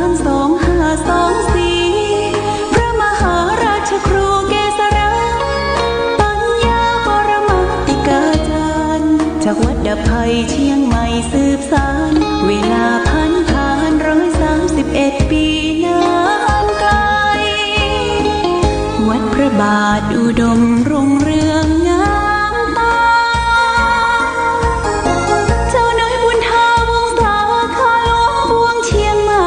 าร2524พระมหาราชครูเกษราปัญญาปรมาติกาจารย์จากวัดดับภัยเชียงใหม่สืบสานเวลาผ่าน131 ปีนานไกลวัดพระบาทอุดมรุ่งเรืองงามตาเจ้าน้อยบุญทาวงศาข้าหลวงบวงเชียงใหม่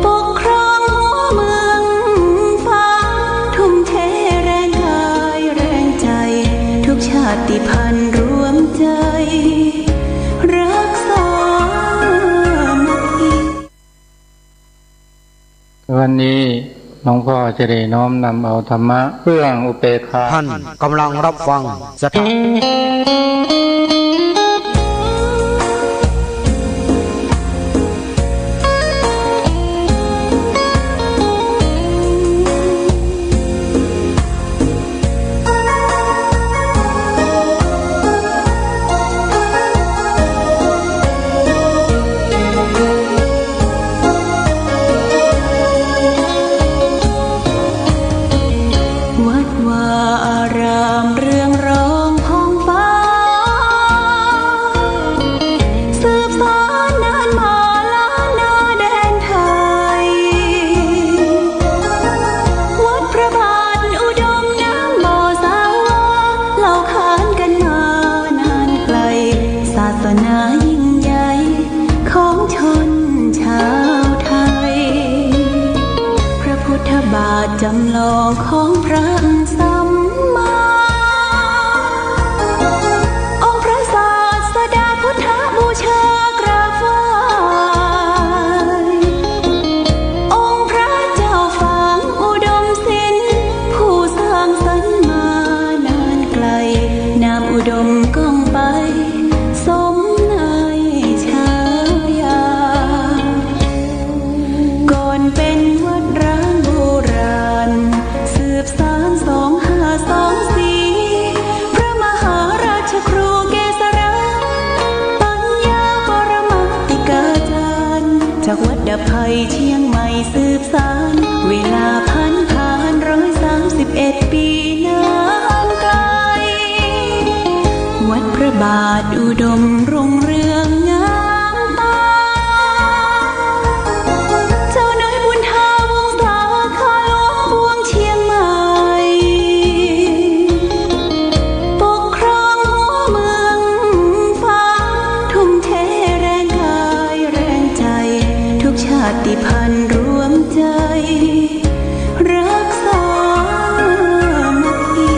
ปกครองหัวเมืองฟ้าทุ่มเทแรงกายแรงใจทุกชาติพันธุ์รวมใจรักษามัคคีวันนี้หลวงพ่อจะได้น้อมนำเอาธรรมะเรื่องอุเบกขาท่านกำลังรับฟังสถานจำลองของพระสัมมาองค์พระศาสดาพุทธบูชากราบไหว้องค์พระเจ้าฝางอุดมศิลป์ผู้สร้างสรรค์มานานไกลนามอุดมก้องไปสมในฉายาก่อนเป็นวัดร้างโบราณสืบสาน2524พระมหาราชครูเกษราปัญญาปรมาติกาจารย์จากวัดดับภัยเชียงใหม่สืบสานเวลาผ่าน131 ปีนานไกลวัดพระบาทอุดมรุ่งเรืองงามตาเจ้าน้อยบุญทาวงศาข้าหลวงบวงเชียงใหม่ปกครองหัวเมืองฟ้าทุ่มเทแรงกายแรงใจทุกชาติพันธุ์รวมใจรักษามัคคี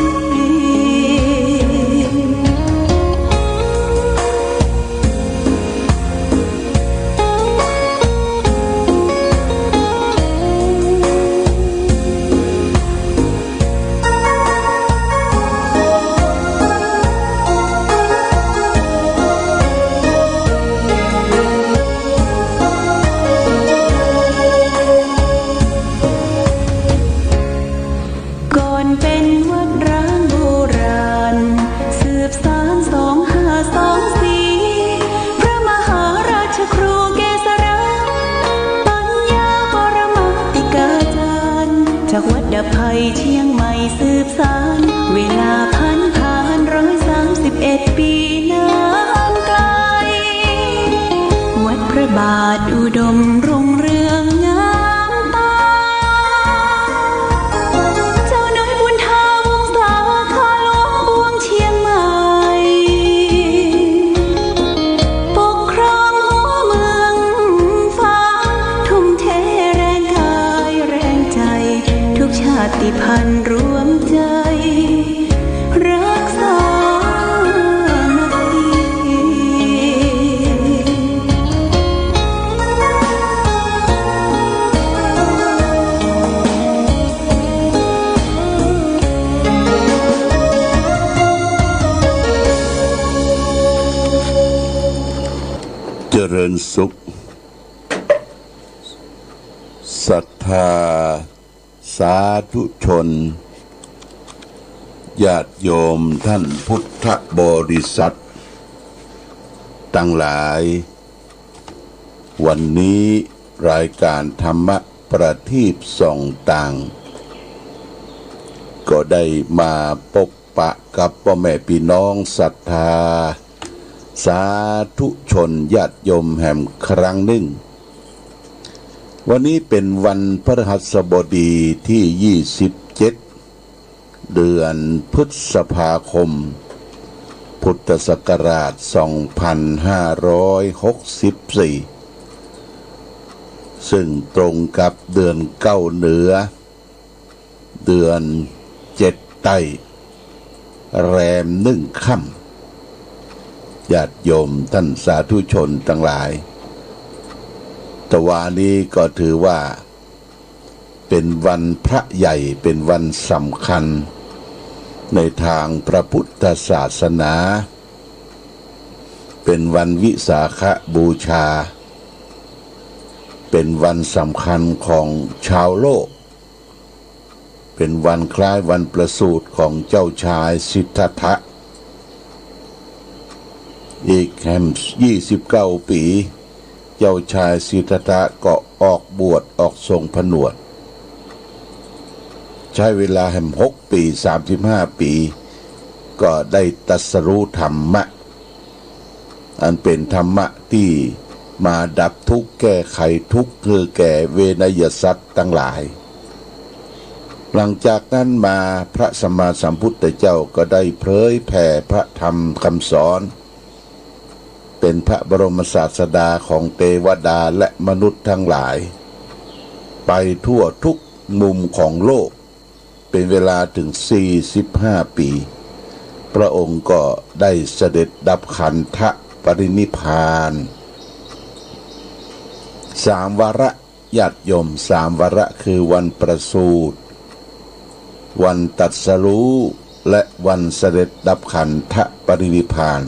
ก่อนเป็นวัดร้างโบราณสืบสาน2524พระมหาราชครูเกษราปัญญาปรมาติกาจารย์จากวัดดับภัยเชียงใหม่สืบสานเวลาผ่าน131 ปีนานไกลวัดพระบาทอุดมรุ่งเรืองงามตาเจ้าน้อยบุญทาวงศาข้าหลวงบวงเชียงใหม่ปกครองหัวเมืองฟ้าทุ่มเทแรงกายแรงใจทุกชาติพันธุ์รวมใจรักษามัคคีเจริญสุขศรัทธาสาธุชนญาติโยมท่านพุทธบริษัททั้งหลาย วันนี้รายการธรรมะประทีปส่องต่างก็ได้มาพบปะกับพ่อแม่พี่น้องศรัทธาสาธุชนญาติโยมแห่งครั้งหนึ่งวันนี้เป็นวันพฤหัสบดีที่27เดือนพฤษภาคมพุทธศักราช2564ซึ่งตรงกับเดือนเก้าเหนือเดือน7ใต้แรม1 ค่ำญาติโยมท่านสาธุชนทั้งหลายตะวานี้ก็ถือว่าเป็นวันพระใหญ่เป็นวันสำคัญในทางพระพุทธศาสนาเป็นวันวิสาขบูชาเป็นวันสำคัญของชาวโลกเป็นวันคล้ายวันประสูติของเจ้าชายสิทธัตถะอีกแห่ง29 ปีเจ้าชายสิทธัตถะก็ออกบวชออกทรงผนวดใช้เวลาแห่ง6 ปี35 ปีก็ได้ตรัสรู้ธรรมะอันเป็นธรรมะที่มาดับทุกข์แก้ไขทุกข์คือแก่เวนยสัตว์ทั้งหลายหลังจากนั้นมาพระสัมมาสัมพุทธเจ้าก็ได้เผยแผ่พระธรรมคำสอนเป็นพระบรมศาสดาของเทวดาและมนุษย์ทั้งหลายไปทั่วทุกมุมของโลกเป็นเวลาถึง45 ปีพระองค์ก็ได้เสด็จดับขันธปรินิพพาน3 วาระญาติโยม3 วาระคือวันประสูติวันตรัสรู้และวันเสด็จดับขันธปรินิพพาน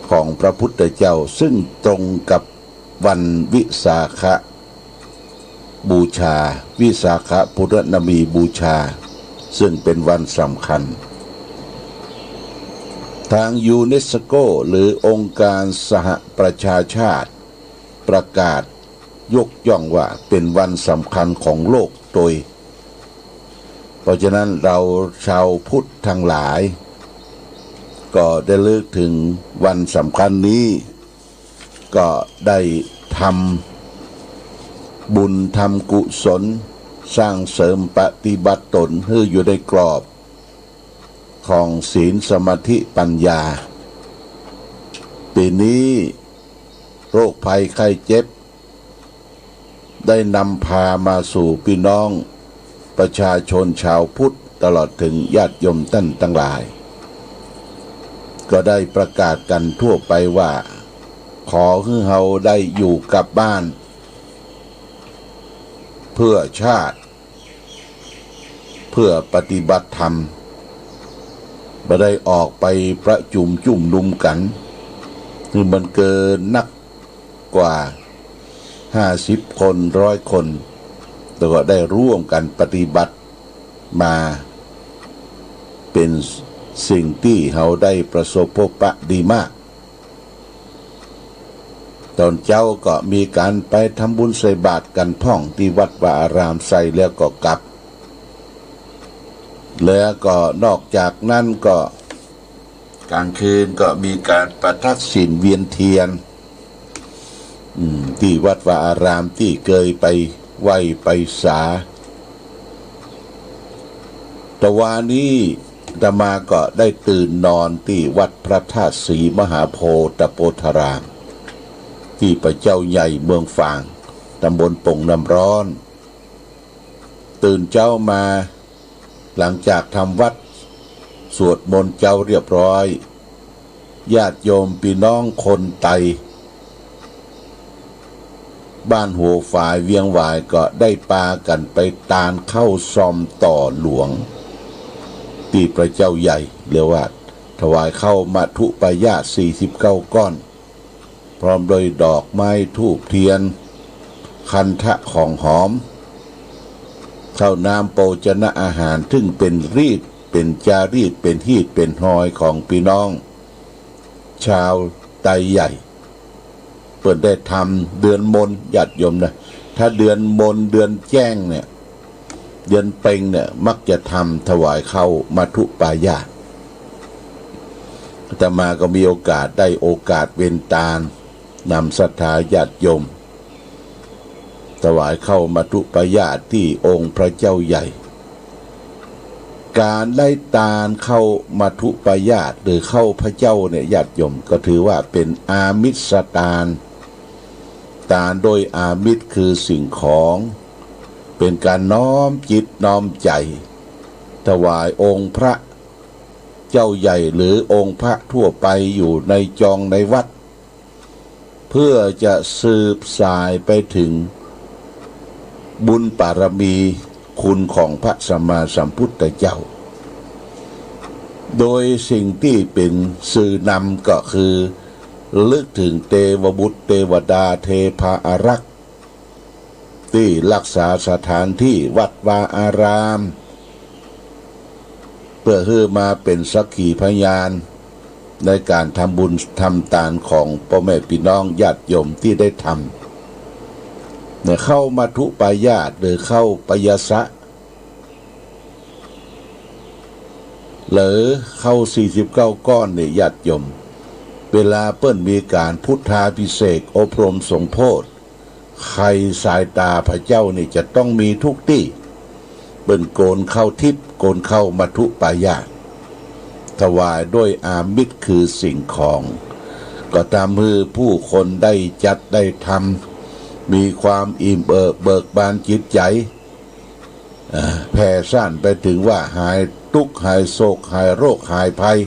ของพระพุทธเจ้าซึ่งตรงกับวันวิสาขบูชาวิสาขปุรณมีบูชาซึ่งเป็นวันสำคัญทางยูเนสโกหรือองค์การสหประชาชาติประกาศยกย่องว่าเป็นวันสำคัญของโลกโดยเพราะฉะนั้นเราชาวพุทธทั้งหลายก็ได้เลิกถึงวันสำคัญนี้ก็ได้ทำบุญทำกุศลสร้างเสริมปฏิบัติตนให้อยู่ในกรอบของศีลสมาธิปัญญาปีนี้โรคภัยไข้เจ็บได้นำพามาสู่พี่น้องประชาชนชาวพุทธตลอดถึงญาติโยมท่านทั้งหลายก็ได้ประกาศกันทั่วไปว่าขอให้เราได้อยู่กับบ้านเพื่อชาติเพื่อปฏิบัติธรรมไม่ได้ออกไปประจุมจุ่มนุมกันคือมันเกินนักกว่า50 คน100 คนแล้วก็ได้ร่วมกันปฏิบัติมาเป็นสิ่งที่เราได้ประสบพบปะดีมากตอนเจ้าก็มีการไปทำบุญใส่บาตรกันพ่องที่วัดวาอารามใส่แล้วก็กลับแล้วก็นอกจากนั้นก็กลางคืนก็มีการประทักษิณเวียนเทียนที่วัดวาอารามที่เคยไปไหว้ไปสาตะวานี้อาตมาก็ได้ตื่นนอนที่วัดพระธาตุศรีมหาโพธิโพธารามที่พระเจ้าใหญ่เมืองฝางตำบลป่งน้ำร้อนตื่นเจ้ามาหลังจากทำวัดสวดมนต์เจ้าเรียบร้อยญาติโยมพี่น้องคนไตบ้านหัวฝ่ายเวียงหวายก็ได้ปากันไปตานเข้าซ่อมต่อหลวงที่พระเจ้าใหญ่เรียกว่าถวายเข้ามัทุปายาต49 ก้อนพร้อมโดยดอกไม้ธูปเทียนคันทะของหอมข้าวน้ำโภชนะอาหารซึ่งเป็นรีดเป็นจารีตเป็นฮีดเป็นหอยของพี่น้องชาวไตใหญ่ไป ปิดได้ทำเดือนมนญาติโยมนะถ้าเดือนมนเดือนแจ้งเนี่ยเดือนเพ็งเนี่ยมักจะทำถวายเข้ามัทุปายาตอาตมาก็มีโอกาสได้โอกาสเวนตาลนำศรัทธาญาติโยมถวายเข้ามัทุปายาตที่องค์พระเจ้าใหญ่การได้ตาลเข้ามัทุปายาตหรือเข้าพระเจ้าเนี่ยญาติโยมก็ถือว่าเป็นอามิสตาลโดยอามิสคือสิ่งของเป็นการน้อมจิตน้อมใจถวายองค์พระเจ้าใหญ่หรือองค์พระทั่วไปอยู่ในจองในวัดเพื่อจะสืบสายไปถึงบุญบารมีคุณของพระสัมมาสัมพุทธเจ้าโดยสิ่งที่เป็นสื่อนำก็คือลึกถึงเทวบุตรเทวดาเทพาอารักษ์ที่รักษาสถานที่วัดวาอารามเพื่อให้มาเป็นสักขีพยานในการทำบุญทำทานของพ่อแม่พี่น้องญาติโยมที่ได้ทำเนี่ยเข้ามัทุปายาตหรือเข้าปยสะหรือเข้า49ก้อนเนี่ยญาติโยมเวลาเปิ้นมีการพุทธาภิเษกอบรมสงโพธิใครสายตาพระเจ้านี่จะต้องมีทุกที่เปิ้นโกนเข้าทิพย์โกนเข้ามัทุปายาตถวายด้วยอามิสคือสิ่งของก็ตามมือผู้คนได้จัดได้ทำมีความอิ่มเบิกบานจิตใจแผ่ซ่านไปถึงว่าหายทุกข์หายโศกหายโรคหายภัย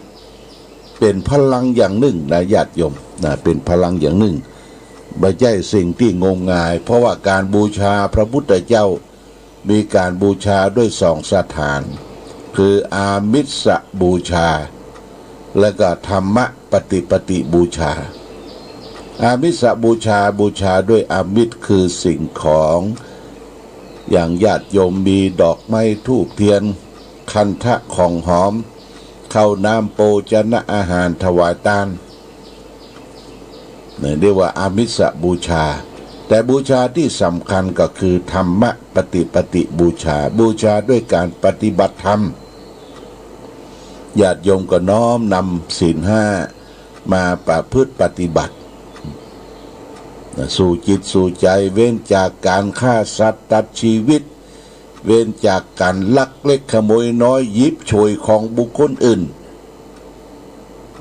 เป็นพลังอย่างหนึ่งนะญาติโยมนะเป็นพลังอย่างหนึ่งไม่ใช่สิ่งที่งมงายเพราะว่าการบูชาพระพุทธเจ้ามีการบูชาด้วยสองสถานคืออามิสบูชาและก็ธรรมปฏิบูชาอามิสบูชาด้วยอามิสคือสิ่งของอย่างญาติโยมมีดอกไม้ธูปเทียนคันทะของหอมข้าวน้ำโภชนะอาหารถวายทานเรียกว่าอามิสบูชาแต่บูชาที่สำคัญก็คือธรรมปฏิบูชาด้วยการปฏิบัติธรรมญาติโยมก็น้อมนำศีล5มาประพฤติปฏิบัติสู่จิตสู่ใจเว้นจากการฆ่าสัตว์ตัดชีวิตเว้นจากการลักเล็กขโมยน้อยยิบฉวยของบุคคลอื่น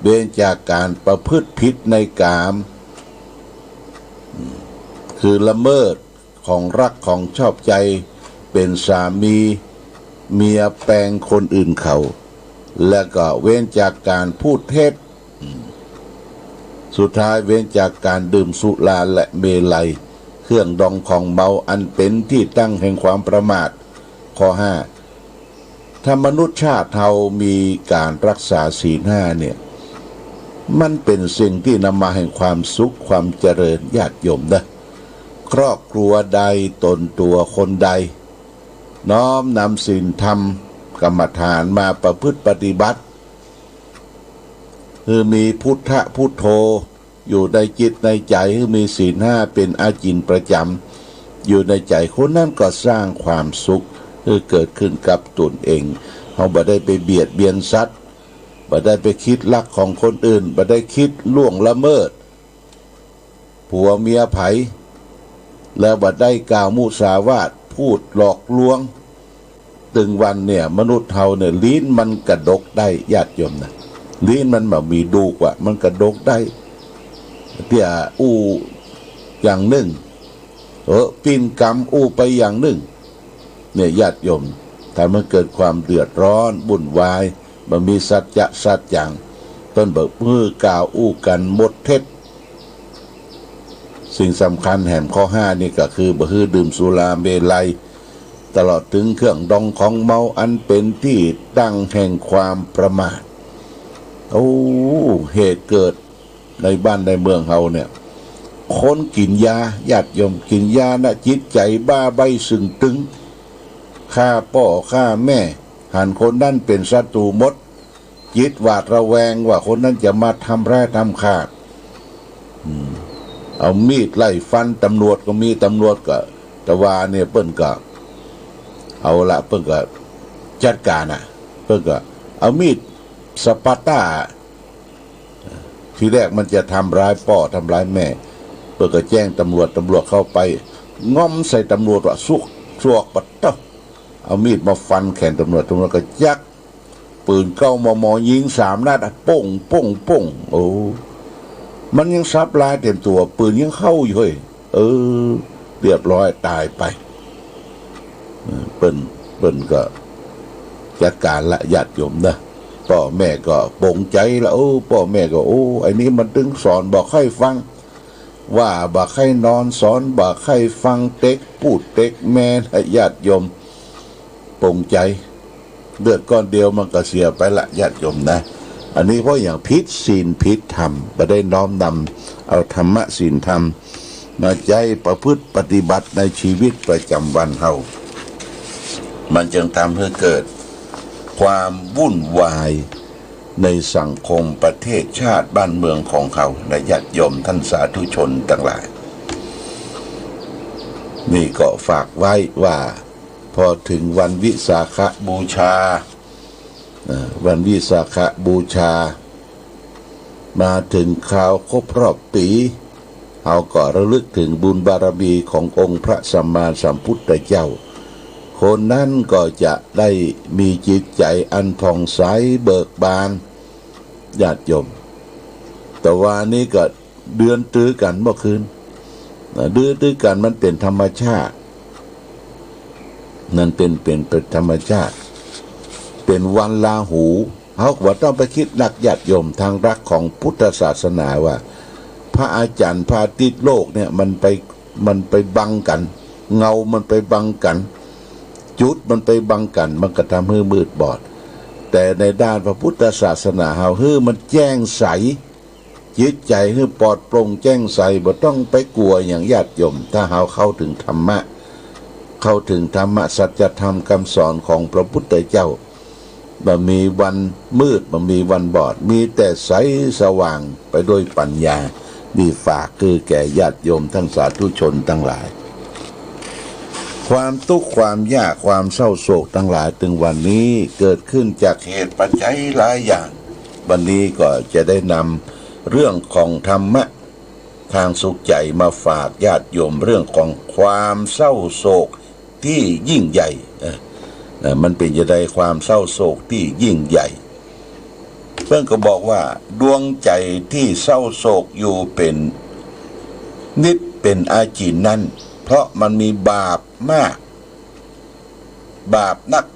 เว้นจากการประพฤติผิดในกามคือละเมิดของรักของชอบใจเป็นสามีเมียแปลงคนอื่นเขาและก็เว้นจากการพูดเท็จสุดท้ายเว้นจากการดื่มสุราและเมลัยเครื่องดองของเมาอันเป็นที่ตั้งแห่งความประมาทข้อ5ถ้ามนุษย์ชาติเรามีการรักษาศีล5เนี่ยมันเป็นสิ่งที่นำมาแห่งความสุขความเจริญญาติโยมนะครอบครัวใดตนตัวคนใดน้อมนำศีลธรรมกรรมฐานมาประพฤติปฏิบัติคือมีพุทธพุทโธอยู่ในจิตในใจคือมีศีล5เป็นอาจินประจำอยู่ในใจคนนั้นก็สร้างความสุขคือเกิดขึ้นกับตนเองเขาบ่ได้ไปเบียดเบียนสัตว์บ่ได้ไปคิดลักของคนอื่นบ่ได้คิดล่วงละเมิดผัวเมียไผแล้วบ่ได้กล่าวมุสาวาทพูดหลอกลวงตึงวันเนี่ยมนุษย์เฮาเนี่ยลิ้นมันกระดกได้ญาติโยมนะลิ้นมันแบบมีดูกว่ามันกระดกได้เตี่ยอู้อย่างหนึ่งปีนกรรมอู้ไปอย่างหนึ่งเนี่ยญาติโยมถ้ามันเกิดความเดือดร้อนวุ่นวายมันมีสัจจะสัจอย่างต้นเบิกมือกล่าวอู้กันหมดเท็จสิ่งสำคัญแห่งข้อ5นี่ก็คือบ่ฮือดื่มสุราเมลัยตลอดถึงเครื่องดองของเมาอันเป็นที่ตั้งแห่งความประมาทเหตุเกิดในบ้านในเมืองเฮาเนี่ยคนกินยาญาติโยมกินยานะจิตใจบ้าใบสึงตึงฆ่าพ่อฆ่าแม่หันคนนั้นเป็นศัตรูหมดจิตหวาดระแวงว่าคนนั้นจะมาทำร้ายทำฆ่า เอามีดไล่ฟันตำรวจก็มีตำรวจก็แต่ว่าเนี่ยเปิ้นก็เอาละเปิ้นก็จัดการอ่ะเปิ้นก็เอามีดสปาร์ต้าทีแรกมันจะทำร้ายพ่อทำร้ายแม่เปิ้นก็แจ้งตำรวจเข้าไปง้อมใส่ตำรวจว่าสวกปัดเต้าเอามีดมาฟันแขนตำรวจก็ยักปืน9 มม.ยิง3 นัดป้งป้งป้งโอ้มันยังซับลายเต็มตัวปืนยังเข้าอยู่เฮ้ยเรียบร้อยตายไปเปิ้นก็จัดการละญาติโยมนะพ่อแม่ก็ปลงใจแล้วพ่อแม่ก็ไอ้นี้มันถึงสอนบอกให้ฟังว่าบอกให้นอนสอนบอกให้ฟังเต็กพูดเต็กแม่ญาติโยมปลงใจเลือดก้อนเดียวมันก็เสียไปละญาติโยมนะอันนี้เพราะอย่างพิษศีลพิษธรรมบ่ได้น้อมนำเอาธรรมะศีลธรรมมาใจประพฤติปฏิบัติในชีวิตประจำวันเฮามันจึงทำให้เกิดความวุ่นวายในสังคมประเทศชาติบ้านเมืองของเขาและญาติโยมท่านสาธุชนทั้งหลายนี่ก็ฝากไว้ว่าพอถึงวันวิสาขบูชาวันวิสาขบูชามาถึงข่าวครบรอบปีเราก็ระลึกถึงบุญบารมีขององค์พระสัมมาสัมพุทธเจ้าคนนั้นก็จะได้มีจิตใจอันผ่องใสเบิกบานญาติโยมแต่ว่านี้ก็เดือนตื้อกันเมื่อคืนเดือนตื้อกันมันเป็นธรรมชาตินั่นเป็นธรรมชาติเป็นวันลาหูเขาว่าต้องไปคิดหนักญาติโยมทางรักของพุทธศาสนาว่าพระอาจารย์พระอาทิตย์โลกเนี่ยมันไปบังกันเงามันไปบังกันจุดมันไปบังกันมันก็ทำให้มืดบอดแต่ในด้านพระพุทธศาสนาเฮามันแจ้งใสจิตใจให้ปลอดโปร่งแจ้งใสบ่ต้องไปกลัวอย่างญาติโยมถ้าเฮาเข้าถึงธรรมะสัจธรรมคำสอนของพระพุทธเจ้าบ่มีวันมืดบ่มีวันบอดมีแต่ใสสว่างไปด้วยปัญญานี่ฝากคือแก่ญาติโยมทั้งสาธุชนทั้งหลายความทุกข์ความยากความเศร้าโศกทั้งหลายถึงวันนี้เกิดขึ้นจากเหตุปัจจัยหลายอย่างวันนี้ก็จะได้นำเรื่องของธรรมะทางสุขใจมาฝากญาติโยมเรื่องของความเศร้าโศกที่ยิ่งใหญ่มันเป็นจะได้ความเศร้าโศกที่ยิ่งใหญ่เพื่อนก็บอกว่าดวงใจที่เศร้าโศกอยู่เป็นนิดเป็นอาจินนั้นเพราะมันมีบาปมากบาปนัก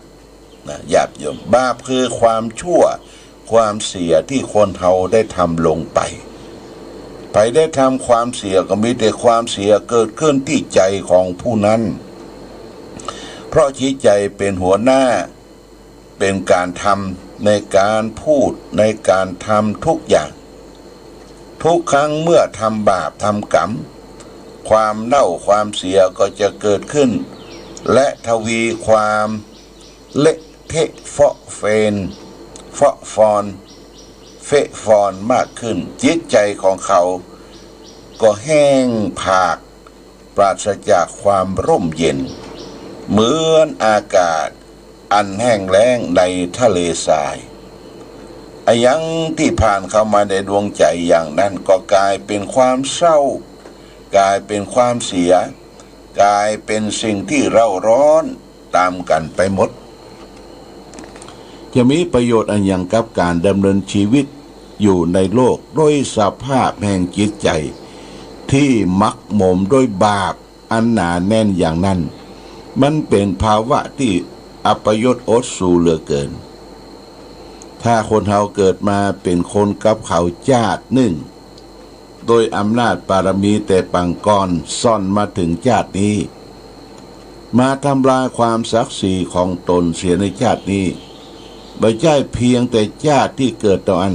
ญาติโยมบาปคือความชั่วความเสียที่คนเฮาได้ทำลงไปได้ทำความเสียก็มีแต่ความเสียเกิดขึ้นที่ใจของผู้นั้นเพราะจิตใจเป็นหัวหน้าเป็นการทำในการพูดในการทำทุกอย่างทุกครั้งเมื่อทำบาปทำกรรมความเน่าความเสียก็จะเกิดขึ้นและทวีความเละเทะเฟาะเฟอนมากขึ้นจิตใจของเขาก็แห้งผากปราศจากความร่มเย็นเหมือนอากาศอันแห้งแล้งในทะเลทรายยังที่ผ่านเข้ามาในดวงใจอย่างนั้นก็กลายเป็นความเศร้ากลายเป็นความเสียกลายเป็นสิ่งที่เร่าร้อนตามกันไปหมดจะมีประโยชน์อันอย่างกับการดำเนินชีวิตอยู่ในโลกด้วยสภาพแห่งจิตใจที่มักหมมด้วยบาปอันหนาแน่นอย่างนั้นมันเป็นภาวะที่อัปยศอดสูเหลือเกินถ้าคนเฮาเกิดมาเป็นคนกับเขาชาติหนึ่งโดยอำนาจบารมีแต่ปังก่อนซ่อนมาถึงชาตินี้มาทำลายความศักดิ์ศรีของตนเสียในชาตินี้ไม่ใช่เพียงแต่ชาติที่เกิดต่ออัน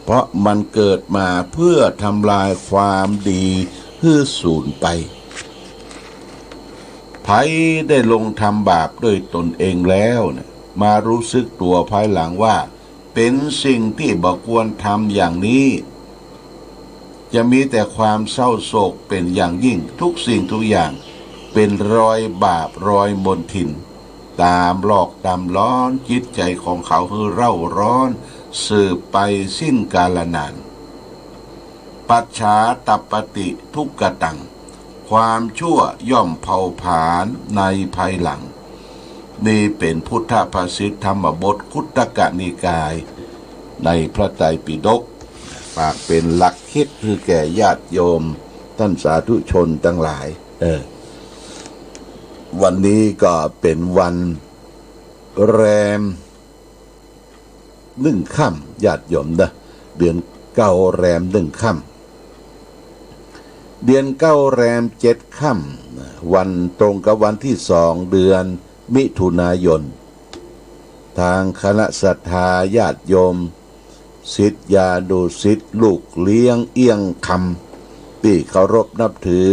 เพราะมันเกิดมาเพื่อทำลายความดีให้สูญไปไผได้ลงทำบาปด้วยตนเองแล้วมารู้สึกตัวภายหลังว่าเป็นสิ่งที่บ่ควรทำอย่างนี้ จะมีแต่ความเศร้าโศกเป็นอย่างยิ่งทุกสิ่งทุกอย่างเป็นรอยบาปรอยมลทินตามหลอกตามล้อนจิตใจของเขาคือเร่าร้อนสืบไปสิ้นกาลนานปัจฉาตัปปติทุกกตังความชั่วย่อมเผาผลาญในภายหลังนี่เป็นพุทธภาษิตธรรมบทคุตตกนิกายในพระไตรปิฎกฝากเป็นหลักคิดคือแก่ญาติโยมท่านสาธุชนทั้งหลายวันนี้ก็เป็นวันแรม1 ค่ำญาติโยมนะเดือน9แรม1 ค่ำเดือน9แรม7 ค่ำวันตรงกับวันที่2เดือนมิถุนายนทางคณะศรัทธาญาติโยมศิษยานุศิษย์ลูกเลี้ยงเอี้ยงคำที่เคารพนับถือ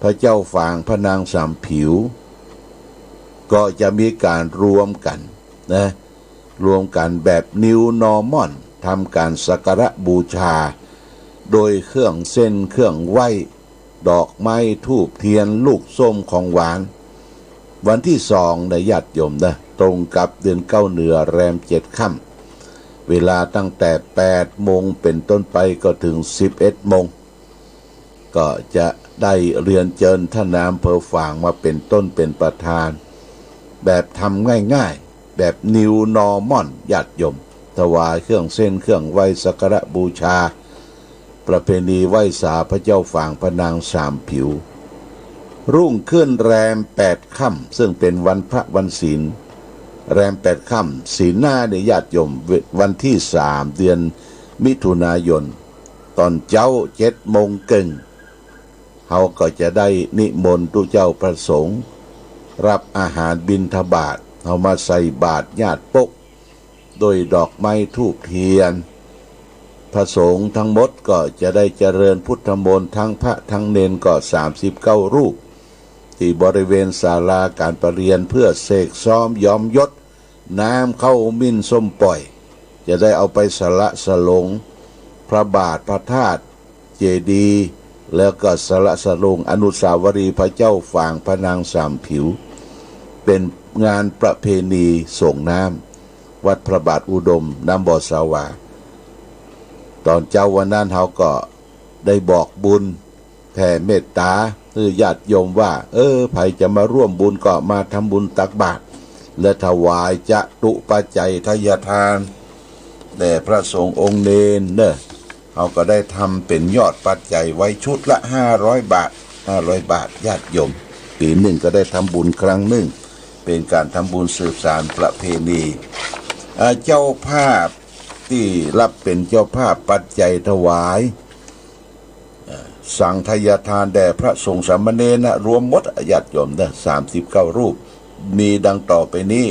พระเจ้าฝางพระนางสามผิวก็จะมีการรวมกันรวมกันแบบ New Normal ทำการสักการะบูชาโดยเครื่องเส้นเครื่องไหว้ดอกไม้ธูปเทียนลูกส้มของหวานวันที่2ในญาติโยมตรงกับเดือน9เหนือแรม7 ค่ำเวลาตั้งแต่8 โมงเป็นต้นไปก็ถึง11 โมงก็จะได้เรียนเชิญท่านนายอำเภอฝางมาเป็นต้นเป็นประธานแบบทำง่ายๆแบบ New Normal ญาติโยมถวายเครื่องเส้นเครื่องไหว้สักการะบูชาประเพณีไหว้สาพระเจ้าฝางพระนางสามผิวรุ่งขึ้นแรม8 ค่ำซึ่งเป็นวันพระวันศีลแรม8 ค่ำศีลหน้าในญาติโยมวันที่3เดือนมิถุนายนตอนเจ้า7 โมงครึ่งเขาก็จะได้นิมนต์ทุกเจ้าประสงค์รับอาหารบิณฑบาตเอามาใส่บาตรญาติปกโดยดอกไม้ธูปเทียนพระสงฆ์ทั้งหมดก็จะได้เจริญพุทธมนต์ทั้งพระทั้งเณรก็39 รูปที่บริเวณศาลาการประเรียนเพื่อเสกซ้อมย้อมยศน้ำเข้ามิ้นส้มปล่อยจะได้เอาไปสละสลงพระบาทพระธาตุเจดีย์แล้วก็สละสลงอนุสาวรีย์พระเจ้าฝางพระนางสามผิวเป็นงานประเพณีส่งน้ำวัดพระบาทอุดมน้ำบ่อสาวาตอนเจ้าวันนั้นเขาก็ได้บอกบุญแผ่เมตตาคือญาติโยมว่าใครจะมาร่วมบุญก็มาทำบุญตักบาตรและถวายจตุปัจจัยทายทานแด่พระสงฆ์องค์เณรเขาก็ได้ทำเป็นยอดปัจจัยไว้ชุดละ500 บาทญาติโยมปีหนึ่งก็ได้ทำบุญครั้งหนึ่งเป็นการทำบุญสืบสานประเพณีเจ้าภาพที่รับเป็นเจ้าภาพปัจจัยถวายสังฆทายทานแด่พระสงฆ์สามเณรรวมหมดญาติโยม39 รูปมีดังต่อไปนี้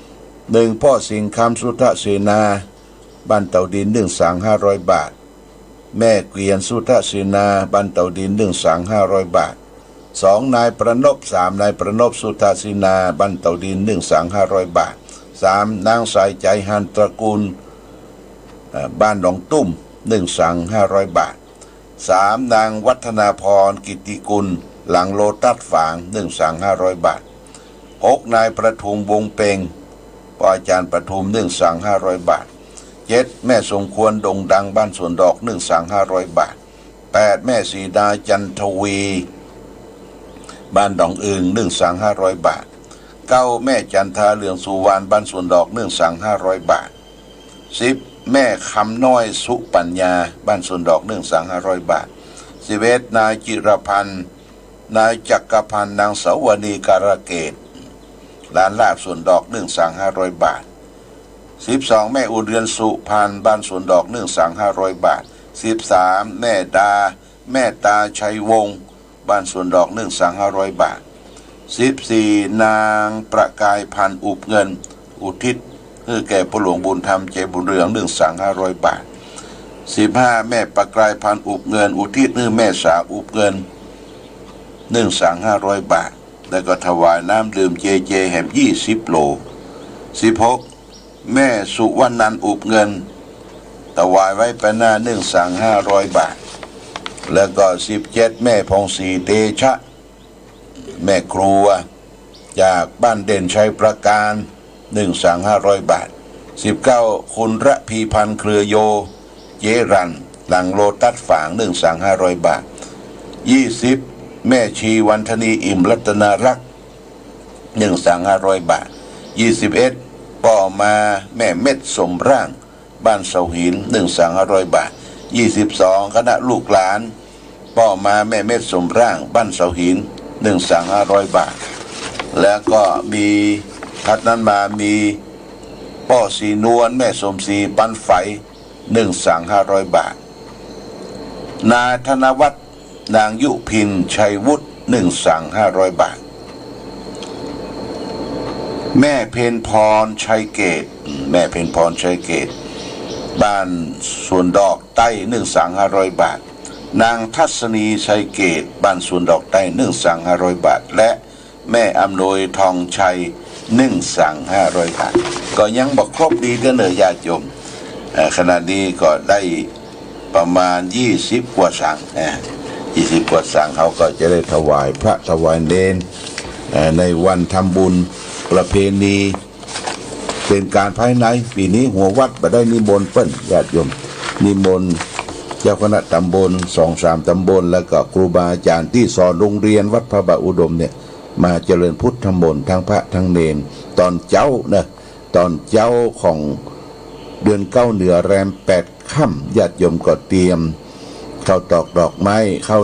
1พ่อสิงห์คำสุทธเสนาบ้านเต่าดิน1 สัง500 บาทแม่เกวียนสุทธเสนาบ้านเต่าดิน1 สัง500 บาท2นายประนพ3นายประนพสุทธเสนาบ้านเต่าดิน1 สัง500 บาท3นางสายใจหันตระกูลบ้านหนองตุ้ม1 สัง500 บาท3นางวัฒนาพรกิติกุลหลังโลตัสฝาง1 สัง500 บาท6นายประทุมวงเปงปอาจารย์ประทุม1 สัง500 บาท7แม่สมควรดงดังบ้านสวนดอก1 สัง500 บาท8แม่สีดาจันทวีบ้านดองอึง1 สัง500 บาท9แม่จันทาเหลืองสุวรรณบ้านสวนดอก1 สัง500 บาท10แม่คำน้อยสุปัญญาบ้านสวนดอก1 สัง500 บาท11นายจิรพันธ์นายจักรพันธ์นางสาวนีการะเกตหลานลาบสวนดอก1 สัง500 บาท12แม่อุเรือนสุพานบ้านสวนดอก1 สัง500 บาท13แม่ตาชัยวงศ์บ้านสวนดอก1 สัง500 บาท14นางประกายพันธ์อุบเงินอุทิศคือแก่พระหลวงบุญธรรมใจบุญเรือง1 สัง500 บาท15แม่ประกายพันธ์อุบเงินอุทิศคือแม่สาอุบเงิน1 สัง500 บาทแล้วก็ถวายน้ำดื่มเจแหม20 โล16แม่สุวรรณันอุบเงินถ วายไว้เป็นหน้า1,500 บาทแล้วก็17แม่พงศรีเตชะแม่ครัวจากบ้านเด่นชัยประการ1,500 บาท19คุณระพีพันธ์เครือโยเจรันหลังโลตัสฝาง1,500 บาท20แม่ชีวันธนีอิ่มรัตนารักษ์1,500 บาท21ป่อมาแม่เม็ดสมร่างบ้านเสาหิน1,500 บาท22คณะลูกหลานป่อมาแม่เม็ดสมร่างบ้านเสาหิน1,500 บาทแล้วก็มีทัดนั้นมามีป่อสีนวลแม่สมศรีปันไฝ1,500 บาทนายธนวัฒน์นางยุพินชัยวุฒิ1,500 บาทแม่เพนพรชัยเกตแม่เพนพรชัยเกตบ้านสวนดอกใต้1,500 บาทนางทัศนีชัยเกตบ้านสวนดอกใต้1,500 บาทและแม่อำนวยทองชัย1,500 บาทก็ยังบอกครบดีก็เนยญาติโยมขณะนี้ก็ได้ประมาณ20 กว่าสั่ง20 กว่าสั่งเขาก็จะได้ถวายพระถวายเนรในวันทำบุญประเพณีเป็นการภายในปีนี้หัววัดมาได้นิมนต์เปิ้นญาติโยมนิมนต์เจ้าคณะตำบล2-3 ตำบลแล้วก็ครูบาอาจารย์ที่สอนโรงเรียนวัดพระบาทอุดมเนี่ยมาเจริญพุทธมนต์ทั้งพระทั้งเนรตอนเจ้านะตอนเจ้าของเดือน9เหนือแรม8 ค่ำญาติโยมก็เตรียมข้าวตอกดอกไม้ข้าว